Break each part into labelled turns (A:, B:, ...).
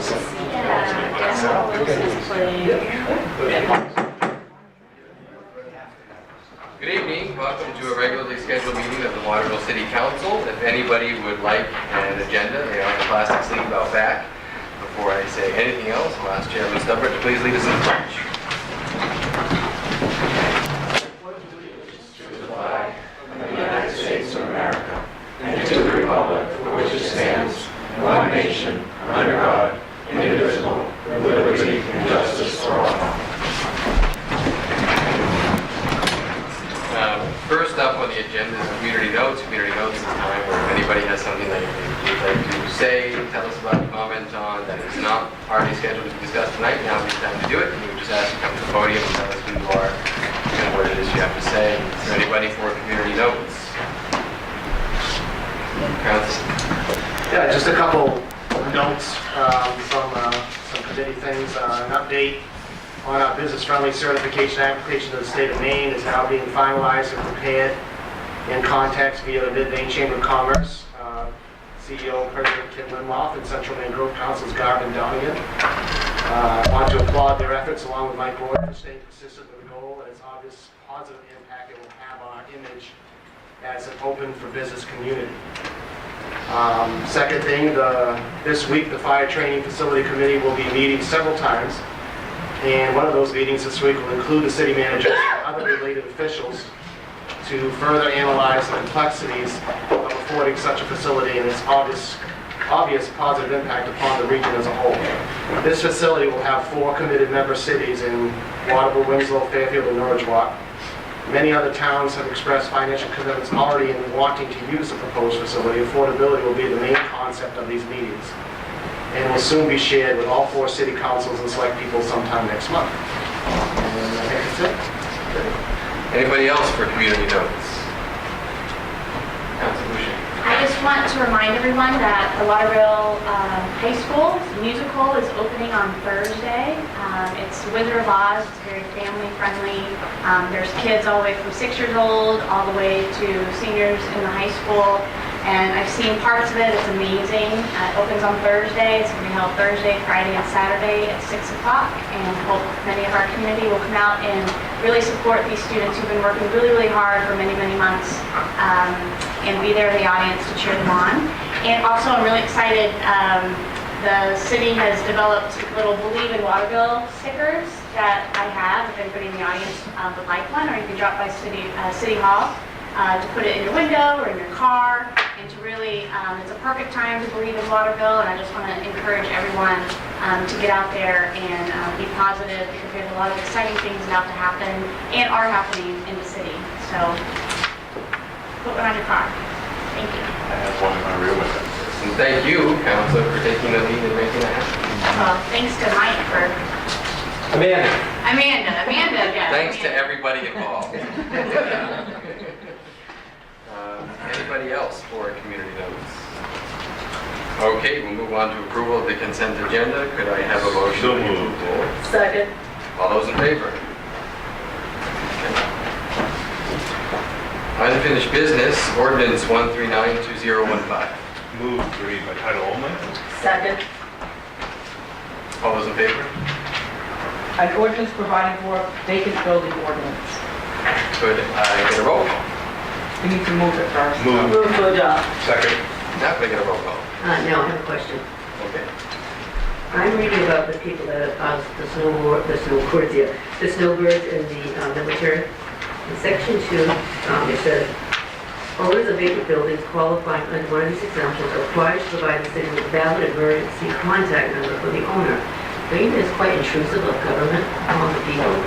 A: Good evening. Welcome to a regularly scheduled meeting of the Waterville City Council. If anybody would like an agenda, they are in the plastic sleeve out back. Before I say anything else, I'll ask Chairman Stubbert to please lead us in the pledge.
B: To the flag of the United States of America and to the republic for which it stands, one nation, under God, indivisible, with liberty and justice for all.
A: First up on the agenda is community notes. Community notes is a time where if anybody has something that you'd like to say, tell us about, comment on, that is not already scheduled to be discussed tonight, now would be the time to do it. And we would just ask you to come to the podium and tell us who you are and what it is you have to say. Is there anybody for community notes? Council?
C: Yeah, just a couple notes from some committee things. An update on our business-friendly certification application to the state of Maine is now being finalized and prepared in context via the Mid-Maine Chamber of Commerce, CEO President Kim Linloff, and Central Maine Grove Council's Garvin Donegan. I want to applaud their efforts along with Mike Boyd for staying consistent with the goal and its obvious positive impact it will have on our image as an open for business community. Second thing, this week the Fire Training Facility Committee will be meeting several times, and one of those meetings this week will include the city manager and other related officials to further analyze the complexities of affording such a facility and its obvious positive impact upon the region as a whole. This facility will have 4 committed member cities in Waterville, Winslow, Fairfield, and Norridgewock. Many other towns have expressed financial commitments already in wanting to use the proposed facility. Affordability will be the main concept of these meetings and will soon be shared with all 4 city councils and select people sometime next month. And I think that's it.
A: Anybody else for community notes? Council Boucher.
D: I just want to remind everyone that the Waterville High School musical is opening on Thursday. It's Wizard of Oz. It's very family friendly. There's kids all the way from 6 years old all the way to seniors in the high school. And I've seen parts of it. It's amazing. It opens on Thursday. It's going to be held Thursday, Friday, and Saturday at 6 o'clock. And I hope many of our community will come out and really support these students who've been working really, really hard for many, many months and be there in the audience to cheer them on. And also, I'm really excited. The city has developed little Believe in Waterville stickers that I have. If anybody in the audience would like one, or you can drop by City Hall to put it in your window or in your car. And to really, it's a perfect time to believe in Waterville, and I just want to encourage everyone to get out there and be positive, because there's a lot of exciting things about to happen and are happening in the city. So put one on your car. Thank you.
B: I have one in my rear window.
A: And thank you, Councilor, for taking the lead and making that happen.
D: Well, thanks to Mike for...
A: Amanda.
D: Yeah.
A: Thanks to
D: Amanda.
A: everybody involved. Anybody else for community notes? Okay, we'll move on to approval of the consent agenda. Could I have a motion?
B: So moved.
D: Second.
A: All those in favor? Unfinished business, ordinance 1392015.
B: Move to read by title only.
D: Second.
A: All those in favor?
E: An ordinance providing for vacant building ordinance.
A: Could I get a roll call?
E: We need to move it first.
B: Move.
E: to adopt.
B: Second.
A: Now can I get a roll call?
F: No, I have a question.
A: Okay.
F: I'm reading about the people that have caused the snowbirds in the military. In section 2, it says, owners of vacant buildings qualifying under one of these exemptions are required to provide the city with a valid emergency contact number for the owner. Don't you think it's quite intrusive of government among the people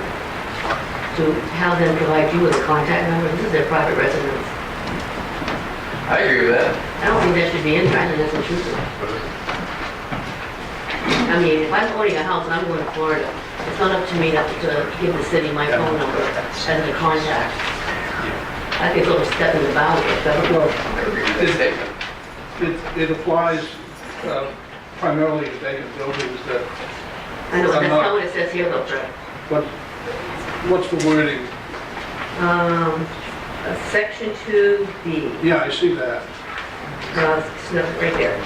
F: to have them provide you with a contact number? This is their private residence.
A: I agree with that.
F: I don't think that should be in there. I think that's intrusive. I mean, if I'm owning a house and I'm going to Florida, it's not up to me to give the city my phone number as a contact. I think it's overstepping the boundaries.
G: Well,
A: This statement.
G: it applies primarily to vacant buildings that,
F: I know, that's not what it says here, though, Fred.
G: but what's the wording?
F: Section 2B,
G: Yeah, I see that.
F: no, right there.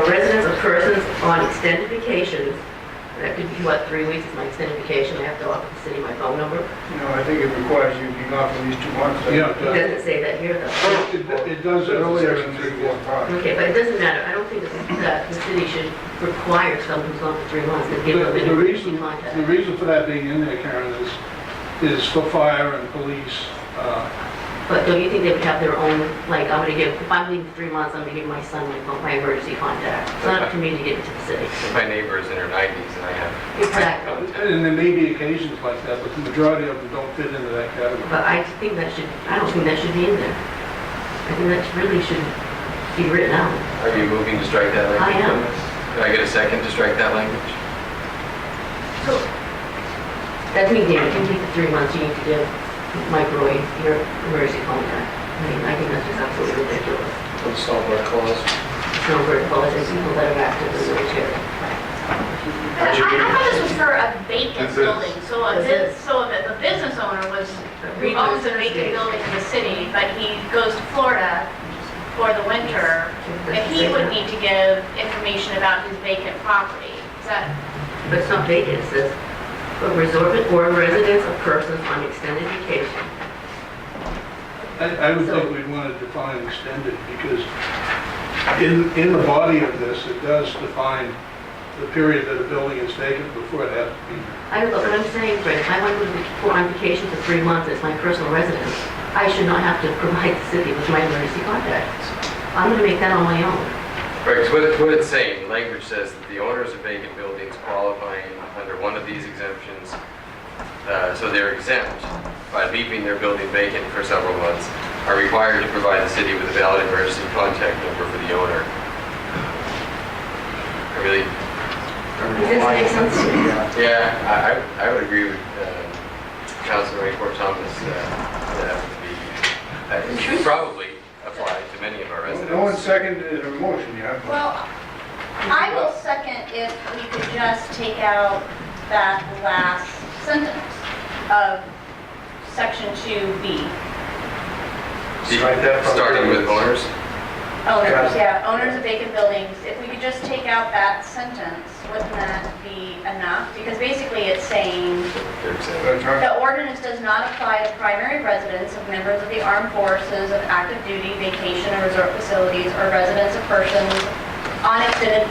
F: Residents of persons on extended vacations, that could be, what, 3 weeks is my extended vacation, I have to offer the city my phone number.
B: I think it requires you to be gone for at least 2 months.
G: Yeah,
F: It doesn't say that here, though.
G: it does earlier in
B: Section 3,
G: the
B: 4, 5.
F: Okay, but it doesn't matter, I don't think that the city should require someone who's gone for 3 months to give them an
G: The
F: emergency
G: reason,
F: contact.
G: the reason for that being in there, Karen, is for fire and police.
F: But don't you think they would have their own, like, I'm gonna give, if I'm leaving for 3 months, I'm gonna give my son my emergency contact. It's not up to me to give it to the city.
A: My neighbor is in her 90s and I have.
F: Exactly.
G: And there may be occasions like that, but the majority of them don't fit into that category.
F: But I think that should, I don't think that should be in there. I think that really should be written out.
A: Are you moving to strike that language?
F: I am.
A: from this? Can I get a second to strike that language?
F: So, that means, yeah, if you leave for 3 months, you need to give Mike Roy your emergency contact. I mean, I think that's just absolutely ridiculous.
B: Let's stop our clause.
F: Snowbird colleges, people that are active in the military.
D: I thought this was for a vacant building, so if a business owner who owns a vacant building in the city, but he goes to Florida for the winter, that he would need to give information about his vacant property. Is that?
F: But it's not vacant, it says, a resort or residence of persons on extended vacation.
G: I would think we'd want to define extended, because in the body of this, it does define the period that a building is vacant before it has to be.
F: I don't know what I'm saying, Fred. If I want to go on vacation for 3 months, it's my personal residence. I should not have to provide the city with my emergency contacts. I'm going to make that on my own.
A: Right, because what it's saying, the language says that the owners of vacant buildings qualifying under one of these exemptions, so they're exempt by leaving their building vacant for several months, are required to provide the city with a valid emergency contact number for the owner.
F: Does this make sense to you?
A: Yeah, I would agree with Councilor Rayford Thomas that would be, probably apply to many of our residents.
B: No one seconded a motion yet.
H: Well, I will second if we could just take out that last sentence of section 2B.
B: Strike that from-
A: Starting with owners.
H: Owners, yeah, owners of vacant buildings. If we could just take out that sentence, wouldn't that be enough? Because basically it's saying,
A: They're exempt.
B: That's right.
H: the ordinance does not apply to primary residents of members of the armed forces, of active duty, vacation or resort facilities, or residents of persons on extended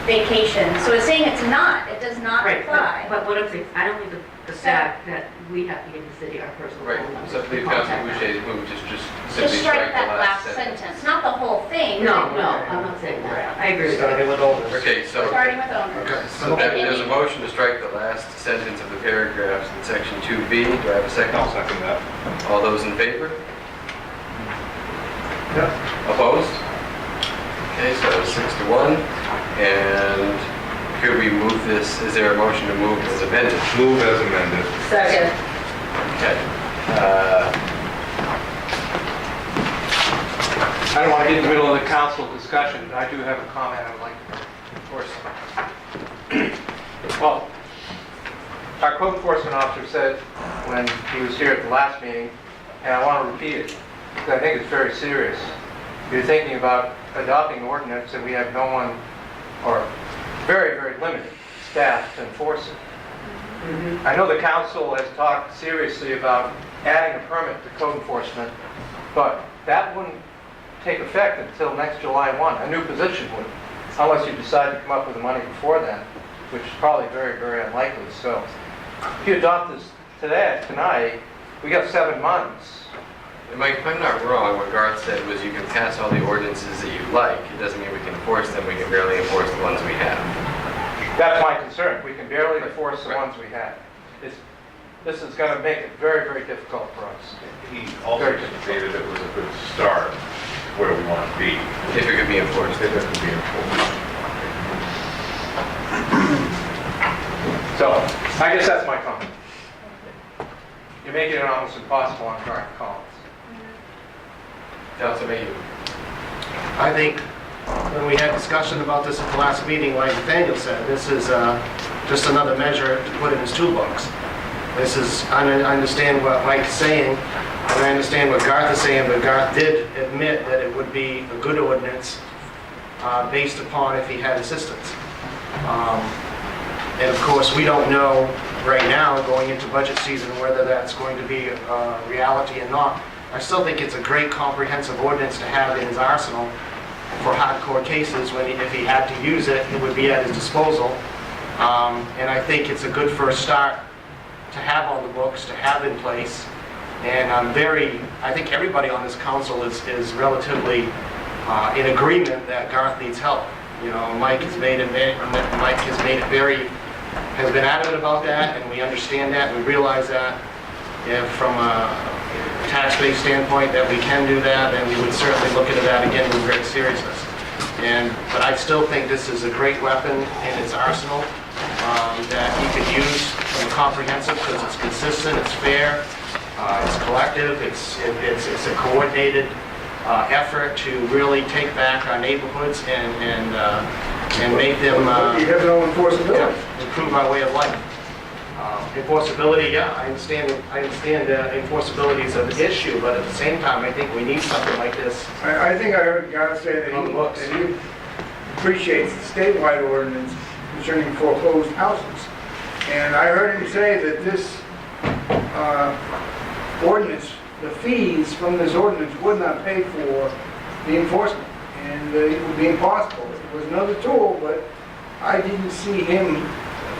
H: vacation. So it's saying it's not, it does not
F: Right,
H: apply.
F: but what I'm saying, I don't think the fact that we have to give the city our personal
A: Right,
F: phone number.
A: so please, Councilor Boucher, move just
H: Just
A: simply
H: strike that last sentence, not the whole thing.
F: No, I'm not saying that. I agree with you.
C: Starting with owners.
A: Okay, so
H: Starting with owners.
C: Okay.
A: so there's a motion to strike the last sentence of the paragraphs in section 2B. Do I have a second?
I: I'll second that.
A: All those in favor?
C: Yep.
A: Opposed? Okay, so 6-1. And could we move this, is there a motion to move as amended?
I: Move as amended.
H: Second.
A: Okay.
J: I don't want to get in the middle of the council discussion, but I do have a comment I would like to make. Of course. Well, our code enforcement officer said when he was here at the last meeting, and I want to repeat it, because I think it's very serious. You're thinking about adopting an ordinance and we have no one, or very, very limited staff to enforce it. I know the council has talked seriously about adding a permit to code enforcement, but that wouldn't take effect until next July 1. A new position would, unless you decide to come up with the money before then, which is probably very, very unlikely. So if you adopt this tonight, we got 7 months.
A: And Mike, if I'm not wrong, what Garth said was you can pass all the ordinances that you like. It doesn't mean we can enforce them. We can barely enforce the ones we have.
J: That's my concern. We can barely enforce the ones we have. This is going to make it very, very difficult for us.
I: He also stated it was a good start where we want to be.
A: If it could be enforced.
I: If it could be enforced.
J: So, I guess that's my comment. You're making it almost impossible on Garth Collins.
A: Councilor Mayhew.
C: I think when we had discussion about this at the last meeting, like Nathaniel said, this is just another measure to put in his toolbox. This is, I understand what Mike's saying, and I understand what Garth is saying, but Garth did admit that it would be a good ordinance based upon if he had assistance. And of course, we don't know right now, going into budget season, whether that's going to be a reality or not. I still think it's a great comprehensive ordinance to have in his arsenal for hardcore cases. If he had to use it, it would be at his disposal. And I think it's a good first start to have on the books, to have in place. And I think everybody on this council is relatively in agreement that Garth needs help. You know, Mike has been adamant about that, and we understand that, we realize that. If from a tax-based standpoint that we can do that, then we would certainly look into that again with great seriousness. But I still think this is a great weapon in its arsenal that he could use from a comprehensive, because it's consistent, it's fair, it's collective, it's a coordinated effort to really take back our neighborhoods and make them
B: You have no enforceability.
C: improve our way of life. Enforceability, yeah, I understand enforceability is an issue, but at the same time, I think we need something like this.
B: I think I heard God say that
C: On the books.
B: he appreciates the statewide ordinance concerning foreclosed houses. And I heard him say that this ordinance, the fees from this ordinance would not pay for the enforcement. And it would be impossible. It was another tool, but I didn't see him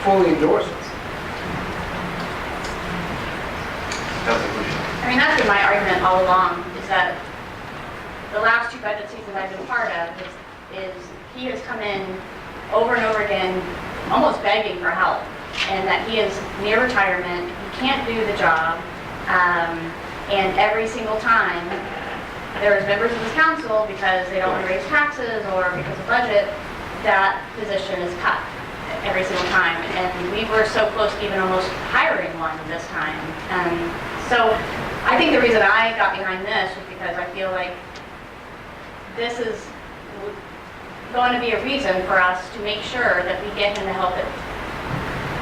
B: fully endorse it.
D: I mean, that's been my argument all along, is that the last two budget seasons I've been part of is he has come in over and over again, almost begging for help, and that he is near retirement, he can't do the job, and every single time there is members of this council, because they don't want to raise taxes or because of budget, that position is cut every single time. And we were so close to even almost hiring one this time. So I think the reason I got behind this was because I feel like this is going to be a reason for us to make sure that we get him the help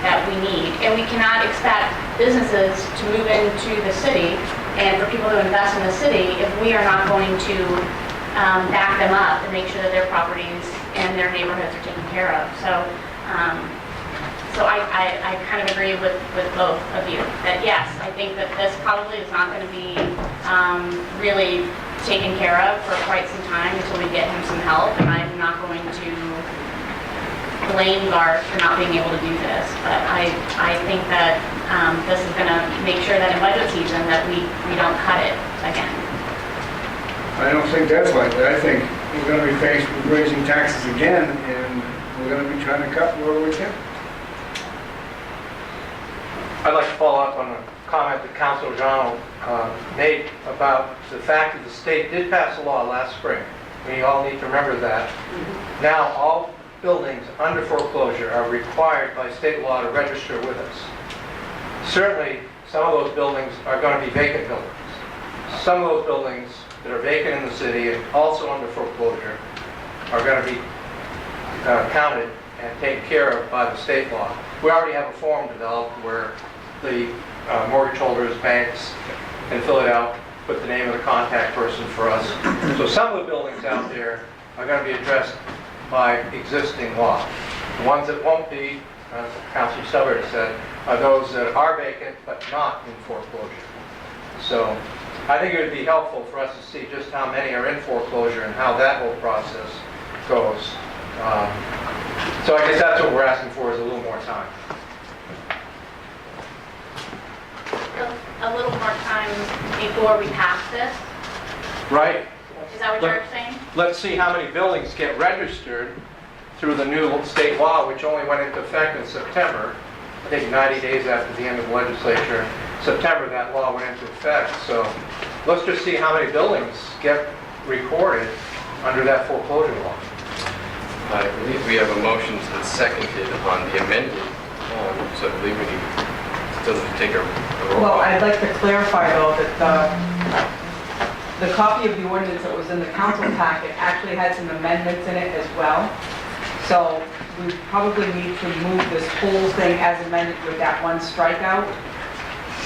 D: that we need. And we cannot expect businesses to move into the city and for people to invest in the city if we are not going to back them up and make sure that their properties and their neighborhoods are taken care of. So I kind of agree with both of you, that yes, I think that this probably is not going to be really taken care of for quite some time until we get him some help, and I'm not going to blame Garth for not being able to do this, but I think that this is going to make sure that in budget season that we don't cut it again.
B: I don't think that's likely. I think we're going to be faced with raising taxes again, and we're going to be trying to cut wherever we can.
J: I'd like to follow up on a comment that Councilor O'Donnell made about the fact that the state did pass a law last spring. We all need to remember that. Now all buildings under foreclosure are required by state law to register with us. Certainly, some of those buildings are going to be vacant buildings. Some of those buildings that are vacant in the city and also under foreclosure are going to be counted and taken care of by the state law. We already have a form developed where the mortgage holders, banks can fill it out, put the name of the contact person for us. So some of the buildings out there are going to be addressed by existing law. The ones that won't be, as Councilor Stubbard said, are those that are vacant but not in foreclosure. So I think it would be helpful for us to see just how many are in foreclosure and how that whole process goes. So I guess that's what we're asking for, is a little more time.
D: A little more time before we pass this?
J: Right?
D: Is that what you're saying?
J: Let's see how many buildings get registered through the new state law, which only went into effect in September. I think 90 days after the end of the legislature. September, that law went into effect. So let's just see how many buildings get recorded under that foreclosure law.
A: I believe we have a motion that's seconded on the amended, so I believe we need still to take a roll
E: Well,
A: call.
E: I'd like to clarify though that the copy of the ordinance that was in the council packet actually had some amendments in it as well. So we probably need to move this whole thing as amended with that one strikeout.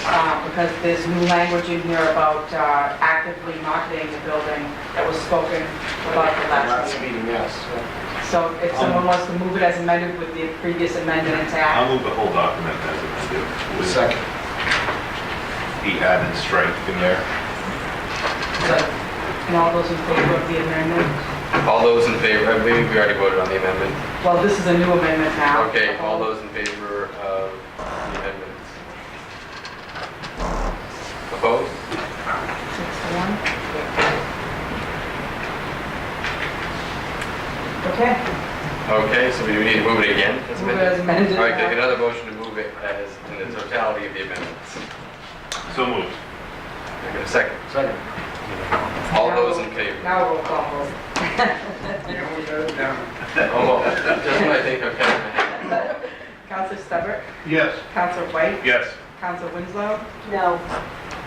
E: because there's new language in here about actively marketing the building that was spoken about the last
C: Last
E: meeting.
C: meeting, yes.
E: So if someone wants to move it as amended with the previous amendment
I: I'll
E: intact.
I: move the whole document as amended with
C: Second.
I: the added strength in there.
E: And all those in favor of the amendment?
A: All those in favor, I believe we already voted on the amendment.
E: Well, this is a new amendment now.
A: Okay, all those in favor of the amendments? Opposed?
E: 6-1. Okay.
A: Okay, so we need to move it again as
E: Move it
A: amended?
E: as amended.
A: All right, take another motion to move it as in the totality of the amendments.
I: So moved.
A: Can I get a second?
C: Second.
A: All those in favor?
E: Now roll call vote.
A: Oh, just when I think I've got my hand.
E: Counselor Stubber,
G: Yes.
E: Counselor White,
I: Yes.
E: Counselor Winslow,
F: No.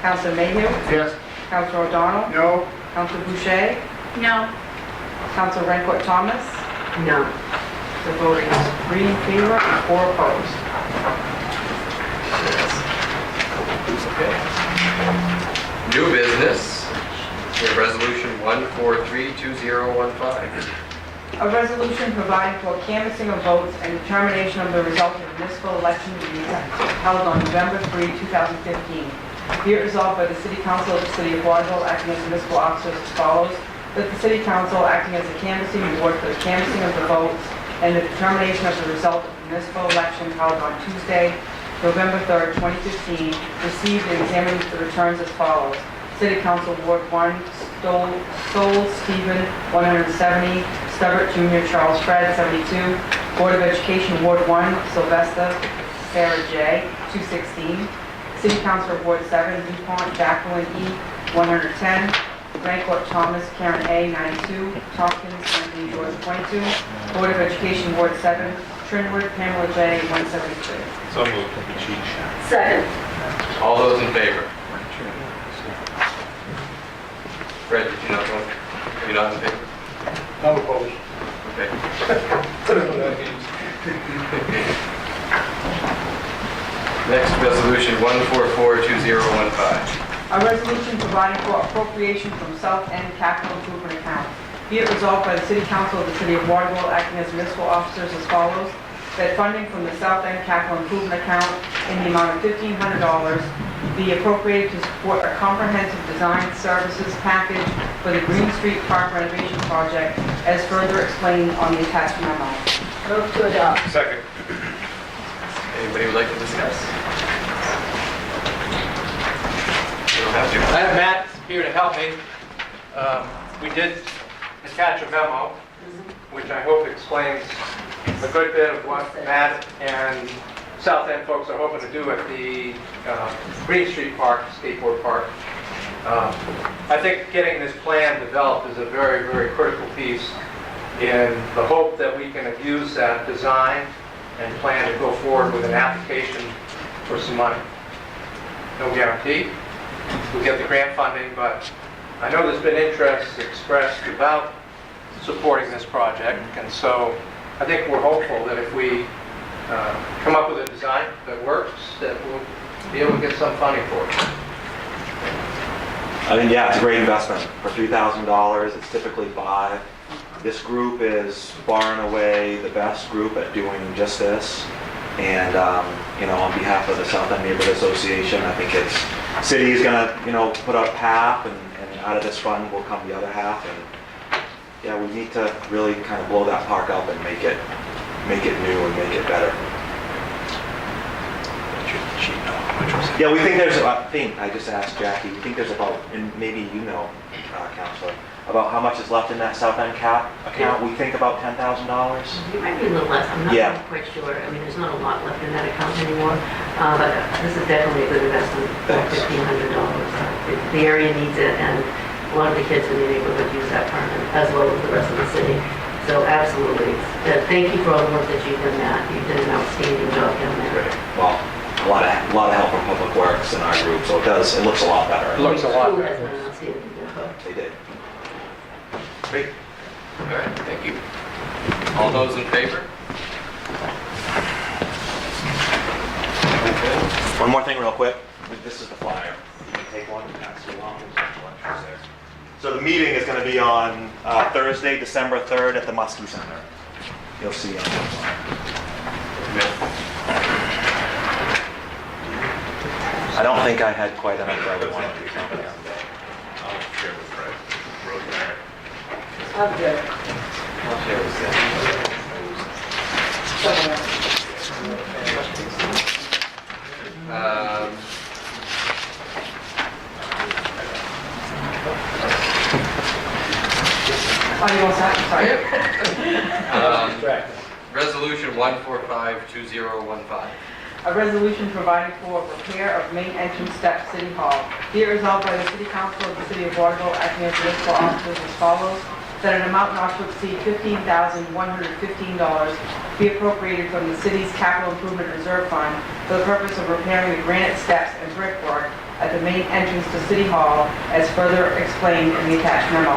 E: Counselor Mayhew,
C: Yes.
E: Counselor O'Donnell,
C: No.
E: Counselor Boucher,
D: No.
E: Counselor Rencourt Thomas.
F: No.
E: The vote is 3 in favor and 4 opposed.
A: Okay. New business, we have resolution 1432015.
E: A resolution providing for canvassing of votes and determination of the result of the municipal election to be held on November 3, 2015. Be it resolved by the City Council of the City of Waterville, acting as municipal officers as follows, that the City Council, acting as a canvassing board for the canvassing of the votes and the determination of the result of the municipal election held on Tuesday, November 3rd, 2015, received and examined the returns as follows. City Council Ward 1, Stoll Stephen, 170, Stubbert Jr., Charles Fred, 72, Board of Education Ward 1, Sylvester Sarah J., 216, City Council Ward 7, DuPont Jacqueline E., 110, Rancourt Thomas Karen A., 92, Tompkins Anthony George, 22, Board of Education Ward 7, Trinwood Pamela J., 173.
I: So moved.
F: Second.
A: All those in favor? Fred, did you not vote? You're not in favor?
G: I'm opposed.
A: Okay. Next, resolution 1442015.
E: A resolution providing for appropriation from South End Capital Improvement Account. Be it resolved by the City Council of the City of Waterville, acting as municipal officers as follows, that funding from the South End Capital Improvement Account in the amount of $1,500 be appropriated to support a comprehensive design services package for the Green Street Park renovation project, as further explained on the attached memo.
F: Move to adopt.
I: Second.
A: Anybody would like to discuss? You don't have to.
J: I have Matt here to help me. We did attach a memo, which I hope explains a good bit of what Matt and South End folks are hoping to do at the Green Street Park, skateboard park. I think getting this plan developed is a very, very critical piece in the hope that we can use that design and plan to go forward with an application for some money. No guarantee. We'll get the grant funding, but I know there's been interest expressed about supporting this project, and so I think we're hopeful that if we come up with a design that works, that we'll be able to get some funding for it.
K: I mean, yeah, it's a great investment. For $3,000, it's typically $5,000. This group is far and away the best group at doing just this. And, you know, on behalf of the South End Neighborhood Association, I think it's, city is gonna, you know, put up half, and out of this fund will come the other half. And yeah, we need to really kind of blow that park up and make it new and make it better. Yeah, we think there's, I just asked Jackie, we think there's about, and maybe you know, Counselor, about how much is left in that South End cap account. We think about $10,000.
F: It might be a little less, I'm
K: Yeah.
F: not quite sure. I mean, there's not a lot left in that account anymore, but this is definitely a good investment,
K: Thanks.
F: $1,500. The area needs it, and a lot of the kids in the neighborhood use that park, as well as the rest of the city. So absolutely. Thank you for all the work that you've done, Matt. You've done an outstanding job down there.
K: Well, a lot of help from Public Works in our group, so it looks a lot better.
J: It looks a lot
F: School has
J: better.
F: done an outstanding job.
K: They did.
A: Great. All right, thank you. All those in favor? Okay.
K: One more thing real quick. this is the flyer. You can take one and pass it along. There's lectures there. So the meeting is going to be on Thursday, December 3rd at the Muskie Center. You'll see on the flyer. I don't think I had quite enough for everyone.
I: I'll share with Fred. Rosemary.
E: I'm good.
A: I'll share with Sam.
E: Oh, you want that? Sorry.
A: Resolution 1452015.
E: A resolution providing for repair of main entrance steps, City Hall. Be it resolved by the City Council of the City of Waterville, acting as municipal officers as follows, that an amount not to exceed $15,115 be appropriated from the city's capital improvement reserve fund for the purpose of repairing the granite steps and brickwork at the main entrance to City Hall, as further explained in the attached memo.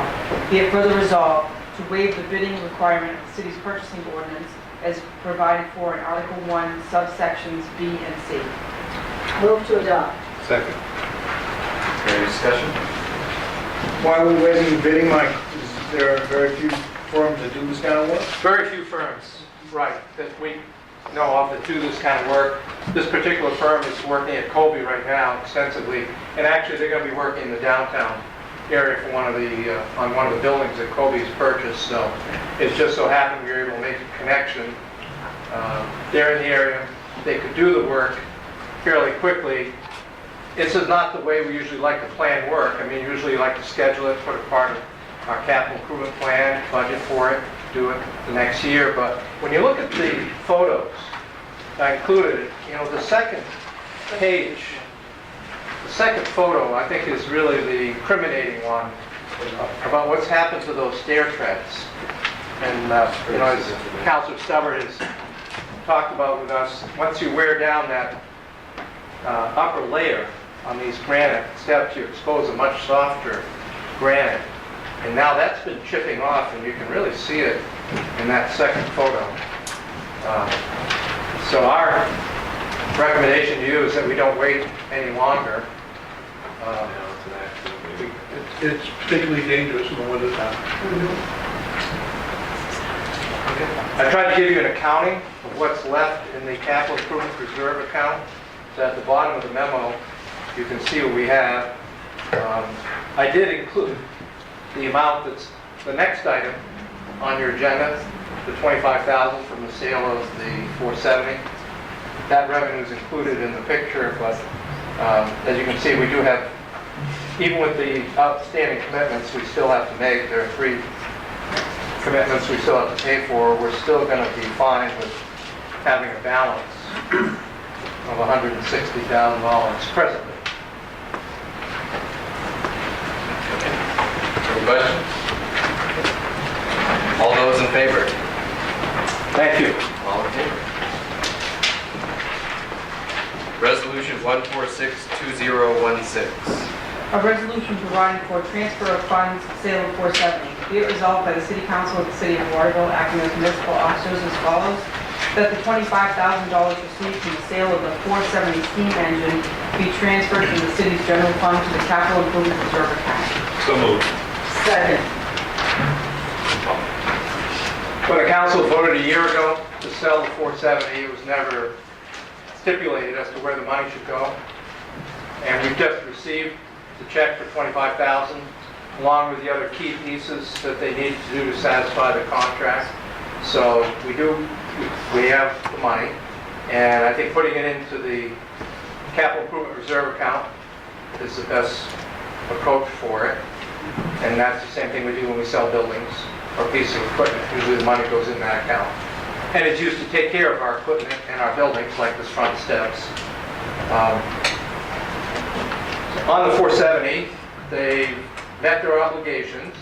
E: Be it further resolved to waive the bidding requirement of the city's purchasing ordinance as provided for in Article 1, subsections B and C.
F: Move to adopt.
G: Second.
A: Any discussion?
B: Why are we waiving the bidding, Mike? Is there very few firms that do this kind of work?
J: Very few firms, right, that we know of that do this kind of work. This particular firm is working at Colby right now extensively, and actually they're going to be working in the downtown area for on one of the buildings that Colby's purchased. So it just so happened we were able to make a connection. They're in the area. They could do the work fairly quickly. This is not the way we usually like to plan work. I mean, usually like to schedule it, put it part of our capital improvement plan, budget for it, do it the next year. But when you look at the photos I included, you know, the second page, the second photo, I think, is really the incriminating one about what's happened to those stair treads. And, you know, as Councilor Stubbard has talked about with us, once you wear down that upper layer on these granite steps, you expose a much softer granite. And now that's been chipping off, and you can really see it in that second photo. So our recommendation to you is that we don't wait any longer.
G: It's particularly dangerous in the wintertime.
J: I tried to give you an accounting of what's left in the capital improvement reserve account. So at the bottom of the memo, you can see what we have. I did include the amount that's the next item on your agenda, the $25,000 from the sale of the 470. That revenue is included in the picture, but as you can see, we do have, even with the outstanding commitments we still have to make, there are 3 commitments we still have to pay for. We're still going to be fine with having a balance of $160,000 presently.
A: Any questions? All those in favor?
J: Thank you.
A: All in favor? Resolution 1462016.
E: A resolution providing for transfer of funds, sale of 470. Be it resolved by the City Council of the City of Waterville, acting as municipal officers as follows, that the $25,000 received from the sale of the 470 steam engine be transferred from the city's general fund to the capital improvement reserve account.
I: So moved.
E: Second.
J: When the council voted a year ago to sell the 470, it was never stipulated as to where the money should go. And we've just received the check for $25,000, along with the other key pieces that they needed to do to satisfy the contract. So we have the money, and I think putting it into the capital improvement reserve account is the best approach for it. And that's the same thing we do when we sell buildings or pieces of equipment. Usually the money goes in that account. And it's used to take care of our equipment and our buildings, like this front steps. On the 470, they met their obligations.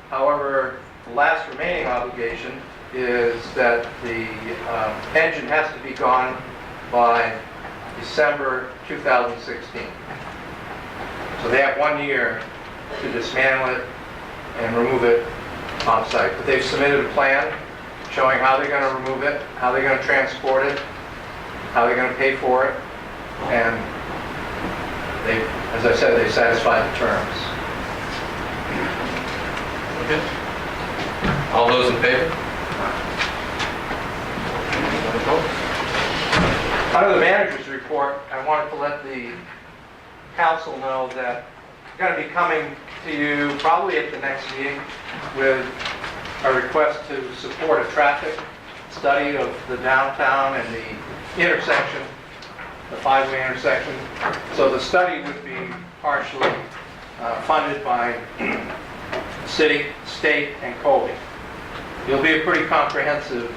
J: However, the last remaining obligation is that the engine has to be gone by December 2016. So they have 1 year to dismantle it and remove it off-site. But they've submitted a plan showing how they're going to remove it, how they're going to transport it, how they're going to pay for it, and they, as I said, they satisfy the terms.
A: Okay. All those in favor? Anyone opposed?
J: Under the manager's report, I wanted to let the council know that I'm going to be coming to you probably at the next meeting with a request to support a traffic study of the downtown and the intersection, the five-way intersection. So the study would be partially funded by city, state, and Colby. It'll be a pretty comprehensive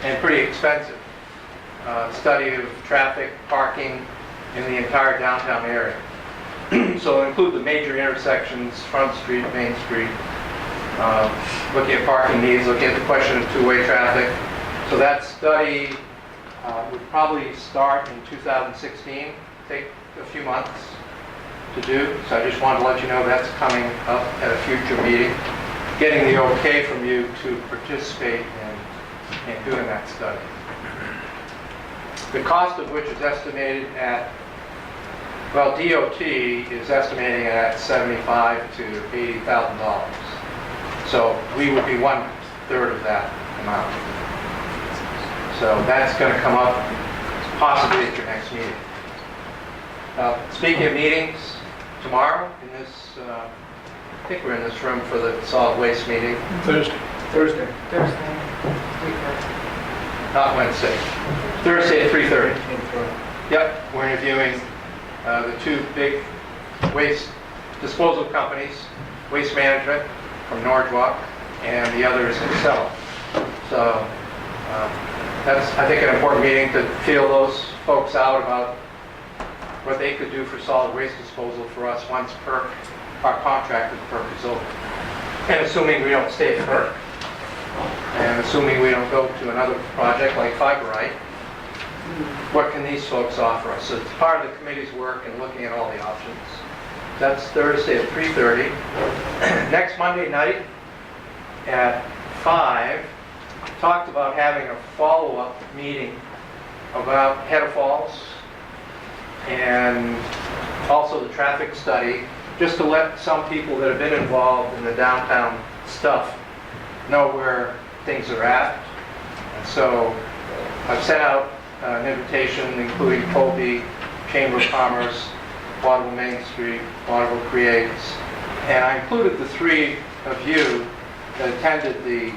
J: and pretty expensive study of traffic, parking in the entire downtown area. So it'll include the major intersections, Front Street, Main Street, looking at parking needs, looking at the question of two-way traffic. So that study would probably start in 2016, take a few months to do. So I just wanted to let you know that's coming up at a future meeting. Getting the okay from you to participate in doing that study. The cost of which is estimated at, well, DOT is estimating it at $75,000 to $80,000. So we would be 1/3 of that amount. So that's going to come up possibly at your next meeting. Speaking of meetings, tomorrow in this, I think we're in this room for the solid waste meeting.
G: Thursday.
J: Not Wednesday. Thursday at 3:30. Yep, we're interviewing the two big waste disposal companies, Waste Management from Norwalk, and the other is Excel. So that's, I think, an important meeting to feel those folks out about what they could do for solid waste disposal for us once PERC, our contract with PERC is over. And assuming we don't stay at PERC, and assuming we don't go to another project like Fiberite, what can these folks offer us? So it's part of the committee's work and looking at all the options. That's Thursday at 3:30. Next Monday night at 5, talked about having a follow-up meeting about Head Falls and also the traffic study, just to let some people that have been involved in the downtown stuff know where things are at. And so I've sent out an invitation including Colby, Chamber of Commerce, Waterville Main Street, Waterville Creates, and I included the three of you that attended the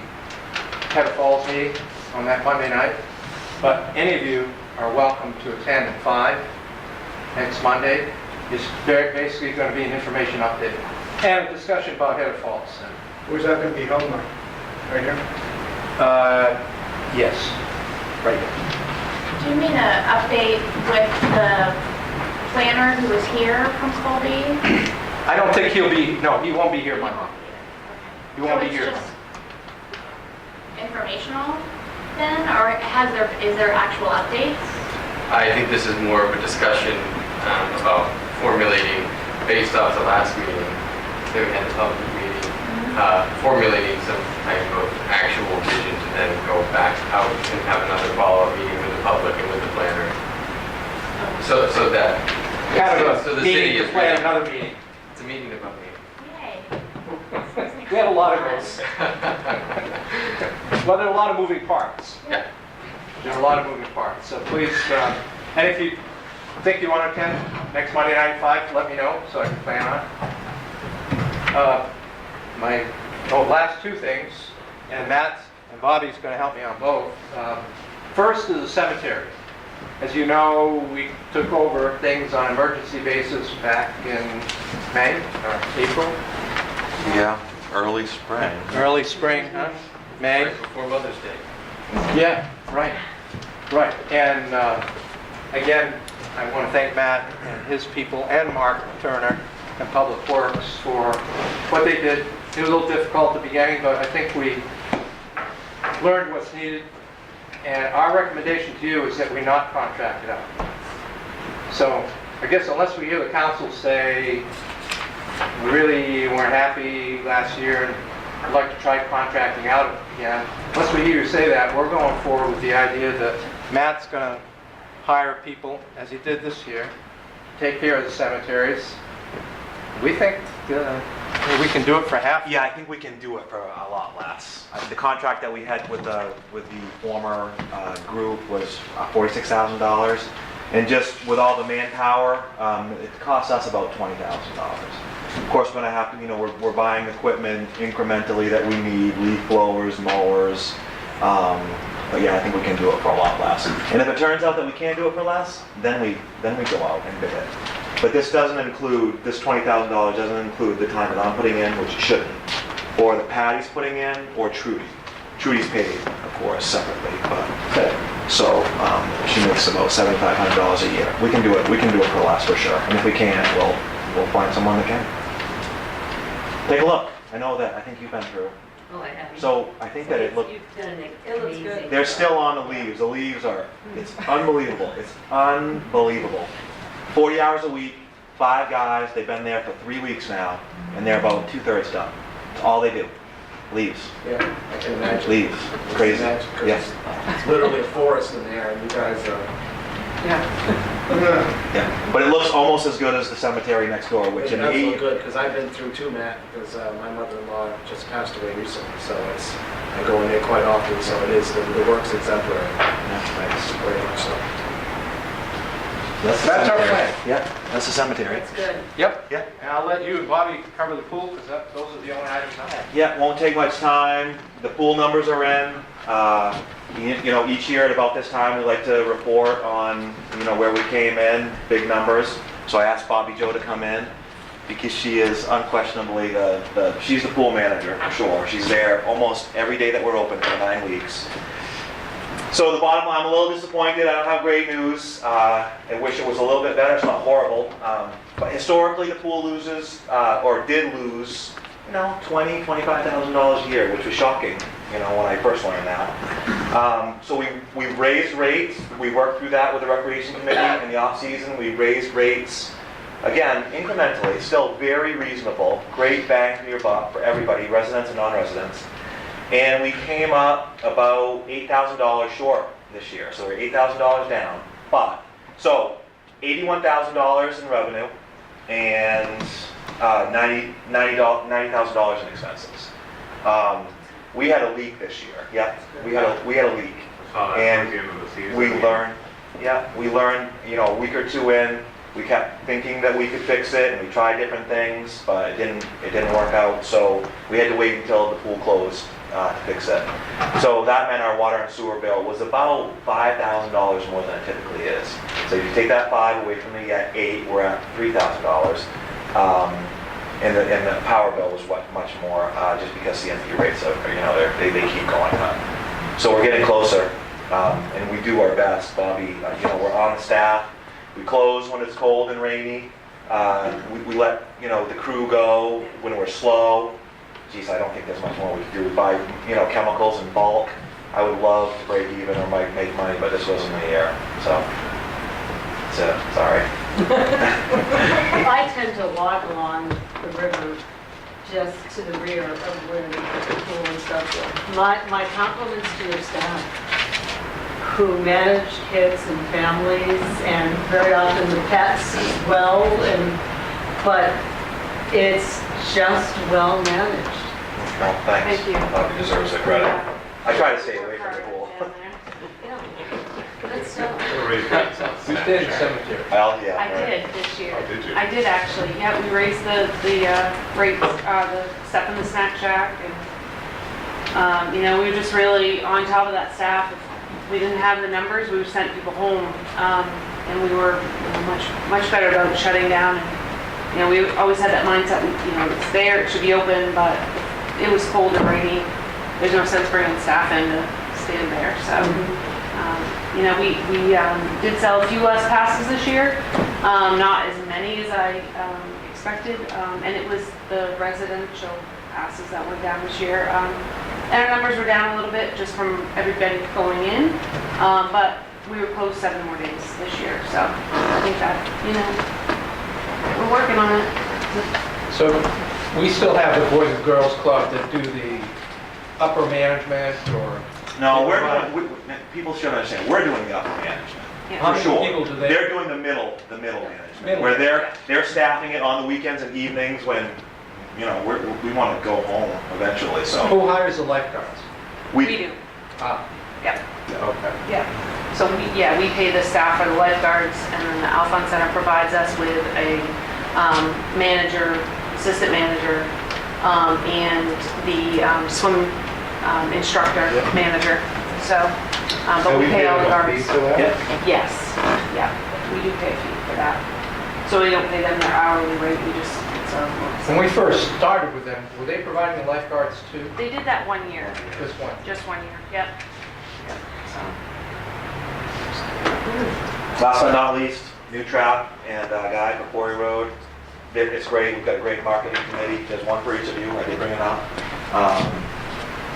J: Head Falls meeting on that Monday night, but any of you are welcome to attend at 5 next Monday. It's basically going to be an information update and a discussion about Head Falls.
C: Where's that going to be held, Mike? Right here?
J: Yes, right here.
D: Do you mean an update with the planner who was here from Colby?
J: I don't think he'll be, no, he won't be here Monday. He won't be
D: So
J: here
D: it's
J: Monday.
D: just informational then, or is there actual updates?
A: I think this is more of a discussion about formulating, based off the last meeting that we had, the public meeting, formulating some type of actual vision to then go back out and have another follow-up meeting with the public and with the planner. So that,
J: Kind of
A: so
J: a
A: the city
J: meeting to
A: is
J: plan
A: ready.
J: another meeting.
A: It's a meeting about me.
D: Yay.
J: We have a lot of those. Well, there are a lot of moving parts.
A: Yeah.
J: There are a lot of moving parts. So please, and if you think you want to attend next Monday night at 5, let me know so I can plan on it. My last two things, and Matt and Bobby's going to help me on both. First is the cemetery. As you know, we took over things on an emergency basis back in May or April.
K: Yeah, early spring.
J: Early spring, huh? May.
A: Right before Mother's Day.
J: Yeah, right, right. And again, I want to thank Matt and his people and Mark Turner and Public Works for what they did. It was a little difficult at the beginning, but I think we learned what's needed. And our recommendation to you is that we not contract it out. So I guess unless we hear the council say, we really weren't happy last year and would like to try contracting out again, unless we hear you say that, we're going forward with the idea that Matt's going to hire people, as he did this year, take care of the cemeteries. We think we can do it for half.
K: Yeah, I think we can do it for a lot less. The contract that we had with the former group was $46,000. And just with all the manpower, it costs us about $20,000. Of course, we're gonna have to, we're buying equipment incrementally that we need, leaf blowers, mowers. But yeah, I think we can do it for a lot less. And if it turns out that we can't do it for less, then we go out and bid it. But this doesn't include, this $20,000 doesn't include the time that I'm putting in, which it shouldn't, or the Patty's putting in, or Trudy. Trudy's paid, of course, separately, but, so, she makes about $7,500 a year. We can do it for less, for sure. And if we can't, we'll find someone that can. Take a look. I think you've been through.
F: Oh, I have.
K: So I think that it looks,
F: You've done an amazing.
K: they're still on the leaves. The leaves are, it's unbelievable. It's unbelievable. 40 hours a week, 5 guys, they've been there for 3 weeks now, and they're about 2/3 done. That's all they do. Leaves.
C: Yeah, I can imagine.
K: Leaves. Crazy.
C: Yeah. It's literally a forest in there, and you guys
K: Yeah. But it looks almost as good as the cemetery next door, which
C: it
K: in
C: does
K: me,
C: look good, because I've been through too, Matt, because my mother-in-law just passed away recently, so I go in there quite often, so it is, the work's exemplary. Thanks very much so.
K: that's
J: That's our
K: cemetery.
J: plan.
K: Yep, that's the cemetery.
F: That's good.
J: Yep.
K: Yeah.
J: And I'll let you and Bobby cover the pool, because those are the only items I have.
K: Yeah, won't take much time. The pool numbers are in. Each year at about this time, we like to report on, where we came in, big numbers. So I asked Bobby Joe to come in because she is unquestionably she's the pool manager, for sure. She's there almost every day that we're open for 9 weeks. So the bottom line, I'm a little disappointed. I don't have great news. I wish it was a little bit better. It's not horrible. But historically, the pool loses, or did lose, $20,000, $25,000 a year, which was shocking, when I first learned that. So we raised rates. We worked through that with the Recreation Committee in the off-season. We raised rates, again, incrementally, still very reasonable. Great bang for your buck for everybody, residents and non-residents. And we came up about $8,000 short this year. So we're $8,000 down. But, so $81,000 in revenue and $90,000 in expenses. We had a leak this year. Yeah, we had a leak. And we learned, a week or two in, we kept thinking that we could fix it, and we tried different things, but it didn't work out. So we had to wait until the pool closed to fix it. So that meant our water and sewer bill was about $5,000 more than it typically is. So if you take that 5 away from the 8, we're at $3,000. And the power bill was much more, just because the energy rates are, they keep going up. So we're getting closer, and we do our best. Bobby, we're on staff. We close when it's cold and rainy. We let the crew go when we're slow. Geez, I don't think there's much more we can do. We buy chemicals in bulk. I would love to break even or might make money, but this wasn't the year. So that's it. Sorry.
L: I tend to walk along the river just to the rear of where the pool and stuff is. My compliments to your staff, who manage kids and families, and very often the pets as well, but it's just well managed.
K: Well, thanks.
L: Thank you.
K: Bobby deserves the credit. I try to stay away from the pool.
L: That's so.
J: You did the cemetery.
K: Well, yeah.
D: I
K: right.
D: did this year.
I: Oh, did you?
D: I did actually, yeah, we raised the rates, the stuff in the snack shack, and, we were just really on top of that staff. If we didn't have the numbers, we sent people home, and we were much better about shutting down, and, we always had that mindset, it's there, it should be open, but if it was cold or rainy, there's no sense bringing staff in to stand there, so. We did sell a few less passes this year, not as many as I expected, and it was the residential passes that went down this year. And our numbers were down a little bit just from everybody going in, but we were closed 7 more days this year, so I think that, we're working on it.
J: So we still have the Boys and Girls Club that do the upper management or...
K: No, people should understand, we're doing the upper management. I'm sure.
B: people do they?
K: They're doing the middle management,
B: Middle.
K: where they're staffing it on the weekends and evenings when, you know, we want to go home eventually, so.
B: Who hires the lifeguards?
M: We do,
B: Ah,
M: yep.
B: okay.
M: Yeah, so we pay the staff for the lifeguards, and then the Alphon Center provides us with a manager, assistant manager, and the swim instructor, manager. So, but we pay all the guards. Yes, yeah, we do pay a fee for that. So we don't pay them their hourly rate, we just, it's our.
B: When we first started with them, were they providing the lifeguards too?
M: They did that 1 year,
B: Just one?
M: just 1 year, yep. Yep, so.
K: Last but not least, New Trap and Guy for Quarry Road. It's great, we've got a great marketing committee, there's one for each of you, I did bring it up.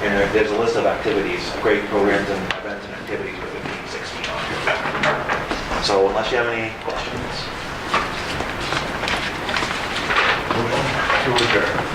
K: And there's a list of activities, great programs and events and activities with 15, 16 on here. So unless you have any questions.
I: To adjourn.